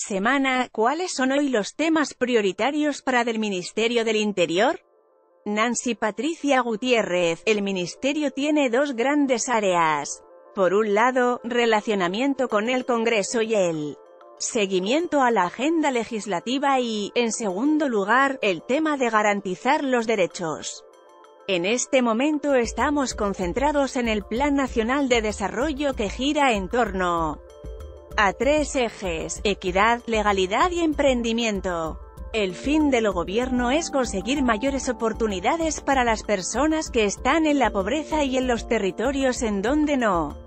Semana, ¿cuáles son hoy los temas prioritarios para del Ministerio del Interior? Nancy Patricia Gutiérrez, el Ministerio tiene dos grandes áreas. Por un lado, relacionamiento con el Congreso y el seguimiento a la agenda legislativa y, en segundo lugar, el tema de garantizar los derechos. En este momento estamos concentrados en el Plan Nacional de Desarrollo que gira en torno a tres ejes: equidad, legalidad y emprendimiento. El fin del gobierno es conseguir mayores oportunidades para las personas que están en la pobreza y en los territorios en donde no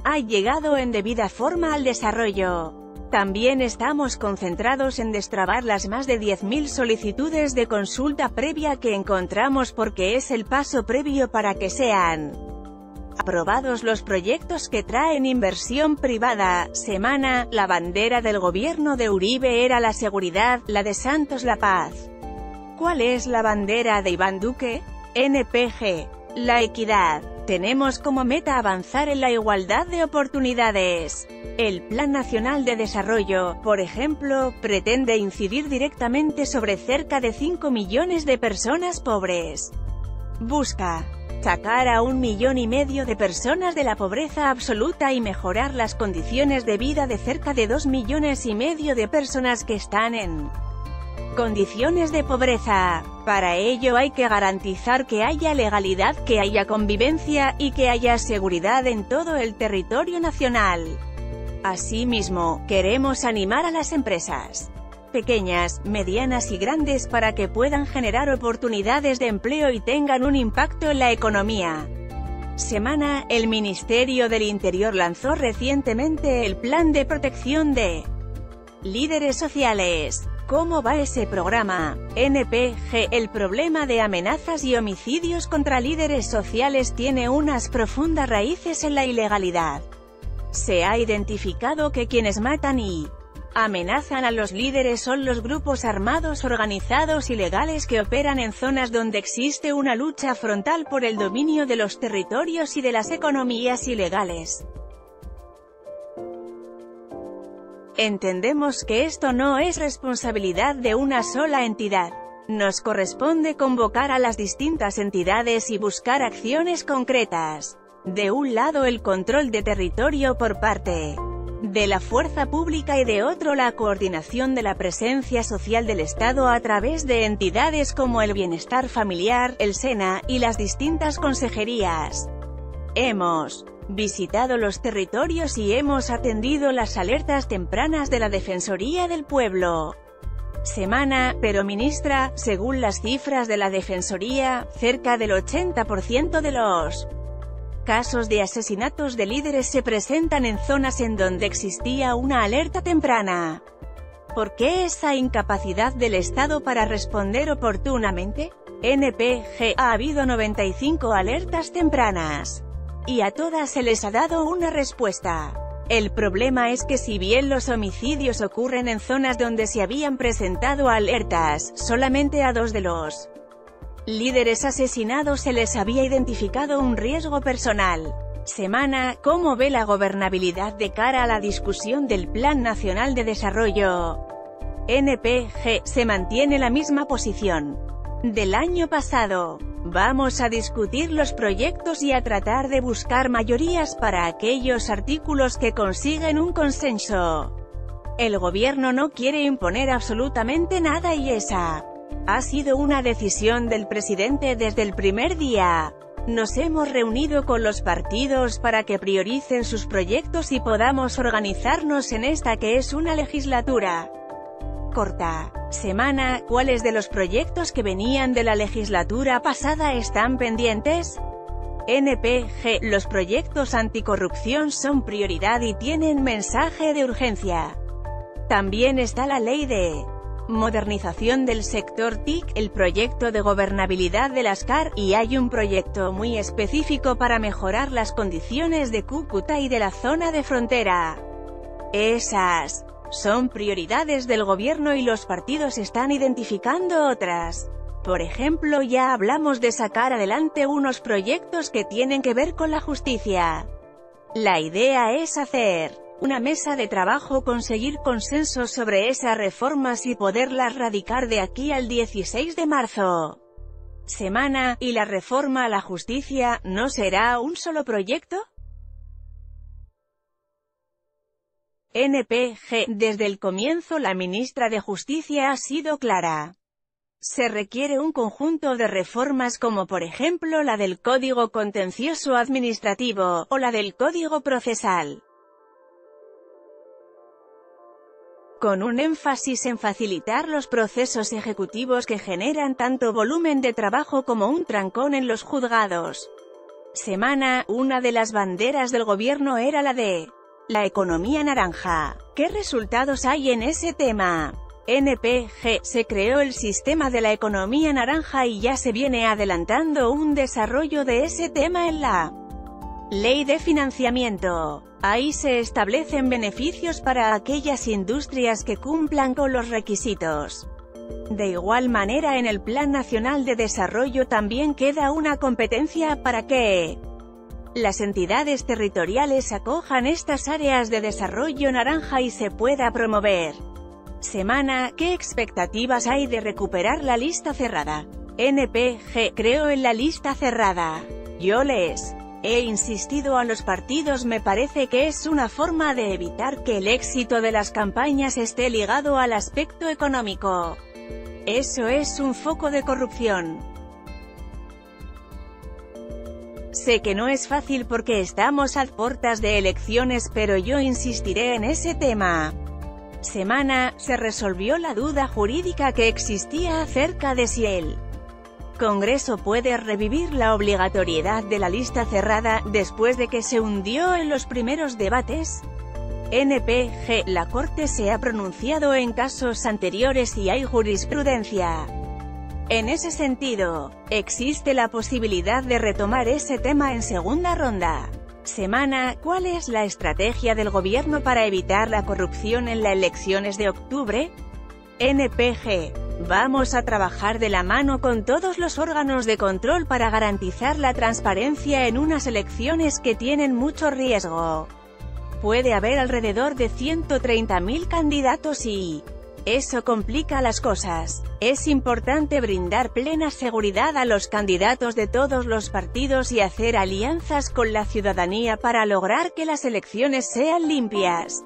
ha llegado en debida forma al desarrollo. También estamos concentrados en destrabar las más de 10.000 solicitudes de consulta previa que encontramos porque es el paso previo para que sean aprobados los proyectos que traen inversión privada. Semana, la bandera del gobierno de Uribe era la seguridad, la de Santos la paz. ¿Cuál es la bandera de Iván Duque? NPG. La equidad. Tenemos como meta avanzar en la igualdad de oportunidades. El Plan Nacional de Desarrollo, por ejemplo, pretende incidir directamente sobre cerca de 5 millones de personas pobres. Busca sacar a 1,5 millones de personas de la pobreza absoluta y mejorar las condiciones de vida de cerca de 2,5 millones de personas que están en condiciones de pobreza. Para ello hay que garantizar que haya legalidad, que haya convivencia, y que haya seguridad en todo el territorio nacional. Asimismo, queremos animar a las empresas pequeñas, medianas y grandes para que puedan generar oportunidades de empleo y tengan un impacto en la economía. Semana, el Ministerio del Interior lanzó recientemente el Plan de Protección de Líderes Sociales. ¿Cómo va ese programa? NPG. El problema de amenazas y homicidios contra líderes sociales tiene unas profundas raíces en la ilegalidad. Se ha identificado que quienes matan y amenazan a los líderes son los grupos armados organizados ilegales que operan en zonas donde existe una lucha frontal por el dominio de los territorios y de las economías ilegales. Entendemos que esto no es responsabilidad de una sola entidad. Nos corresponde convocar a las distintas entidades y buscar acciones concretas. De un lado el control de territorio por parte de la fuerza pública y de otro la coordinación de la presencia social del Estado a través de entidades como el Bienestar Familiar, el SENA, y las distintas consejerías. Hemos visitado los territorios y hemos atendido las alertas tempranas de la Defensoría del Pueblo. Semana, pero ministra, según las cifras de la Defensoría, cerca del 80% de los casos de asesinatos de líderes se presentan en zonas en donde existía una alerta temprana. ¿Por qué esa incapacidad del Estado para responder oportunamente? NPG. Ha habido 95 alertas tempranas. Y a todas se les ha dado una respuesta. El problema es que si bien los homicidios ocurren en zonas donde se habían presentado alertas, solamente a 2 de los líderes asesinados se les había identificado un riesgo personal. Semana, ¿cómo ve la gobernabilidad de cara a la discusión del Plan Nacional de Desarrollo? NPG. Se mantiene la misma posición del año pasado. Vamos a discutir los proyectos y a tratar de buscar mayorías para aquellos artículos que consiguen un consenso. El gobierno no quiere imponer absolutamente nada y esa ha sido una decisión del presidente desde el primer día. Nos hemos reunido con los partidos para que prioricen sus proyectos y podamos organizarnos en esta que es una legislatura corta. Semana, ¿cuáles de los proyectos que venían de la legislatura pasada están pendientes? NPG. Los proyectos anticorrupción son prioridad y tienen mensaje de urgencia. También está la ley de modernización del sector TIC, el proyecto de gobernabilidad de las CAR, y hay un proyecto muy específico para mejorar las condiciones de Cúcuta y de la zona de frontera. Esas son prioridades del gobierno y los partidos están identificando otras. Por ejemplo, ya hablamos de sacar adelante unos proyectos que tienen que ver con la justicia. La idea es hacer una mesa de trabajo conseguir consenso sobre esas reformas y poderlas radicar de aquí al 16 de marzo. Semana, ¿y la reforma a la justicia, no será un solo proyecto? NPG, desde el comienzo la ministra de Justicia ha sido clara. Se requiere un conjunto de reformas como por ejemplo la del Código Contencioso Administrativo, o la del Código Procesal. Con un énfasis en facilitar los procesos ejecutivos que generan tanto volumen de trabajo como un trancón en los juzgados. Semana, una de las banderas del gobierno era la de la economía naranja. ¿Qué resultados hay en ese tema? NPG, se creó el sistema de la economía naranja y ya se viene adelantando un desarrollo de ese tema en la Ley de Financiamiento. Ahí se establecen beneficios para aquellas industrias que cumplan con los requisitos. De igual manera en el Plan Nacional de Desarrollo también queda una competencia para que las entidades territoriales acojan estas áreas de desarrollo naranja y se pueda promover. Semana, ¿qué expectativas hay de recuperar la lista cerrada? NPG, creo en la lista cerrada. Yo les he insistido a los partidos, me parece que es una forma de evitar que el éxito de las campañas esté ligado al aspecto económico. Eso es un foco de corrupción. Sé que no es fácil porque estamos a puertas de elecciones, pero yo insistiré en ese tema. Semana, se resolvió la duda jurídica que existía acerca de si el Congreso puede revivir la obligatoriedad de la lista cerrada, después de que se hundió en los primeros debates. NPG, la Corte se ha pronunciado en casos anteriores y hay jurisprudencia. En ese sentido, existe la posibilidad de retomar ese tema en segunda ronda. Semana, ¿cuál es la estrategia del gobierno para evitar la corrupción en las elecciones de octubre? NPG, vamos a trabajar de la mano con todos los órganos de control para garantizar la transparencia en unas elecciones que tienen mucho riesgo. Puede haber alrededor de 130.000 candidatos y eso complica las cosas. Es importante brindar plena seguridad a los candidatos de todos los partidos y hacer alianzas con la ciudadanía para lograr que las elecciones sean limpias.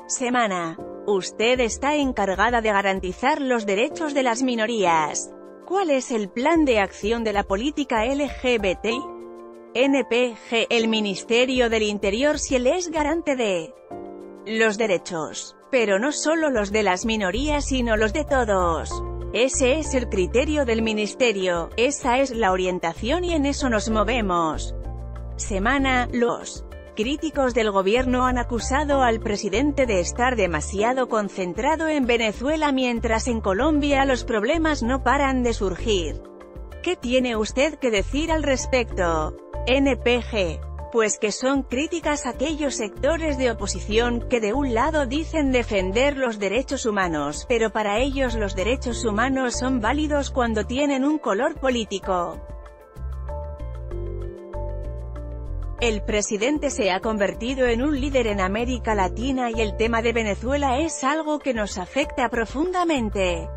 Semana, usted está encargada de garantizar los derechos de las minorías. ¿Cuál es el plan de acción de la política LGBTI? NPG, el Ministerio del Interior sí es garante de los derechos, pero no solo los de las minorías sino los de todos. Ese es el criterio del ministerio, esa es la orientación y en eso nos movemos. Semana, los críticos del gobierno han acusado al presidente de estar demasiado concentrado en Venezuela mientras en Colombia los problemas no paran de surgir. ¿Qué tiene usted que decir al respecto? NPG, pues que son críticas aquellos sectores de oposición que de un lado dicen defender los derechos humanos, pero para ellos los derechos humanos son válidos cuando tienen un color político. El presidente se ha convertido en un líder en América Latina y el tema de Venezuela es algo que nos afecta profundamente.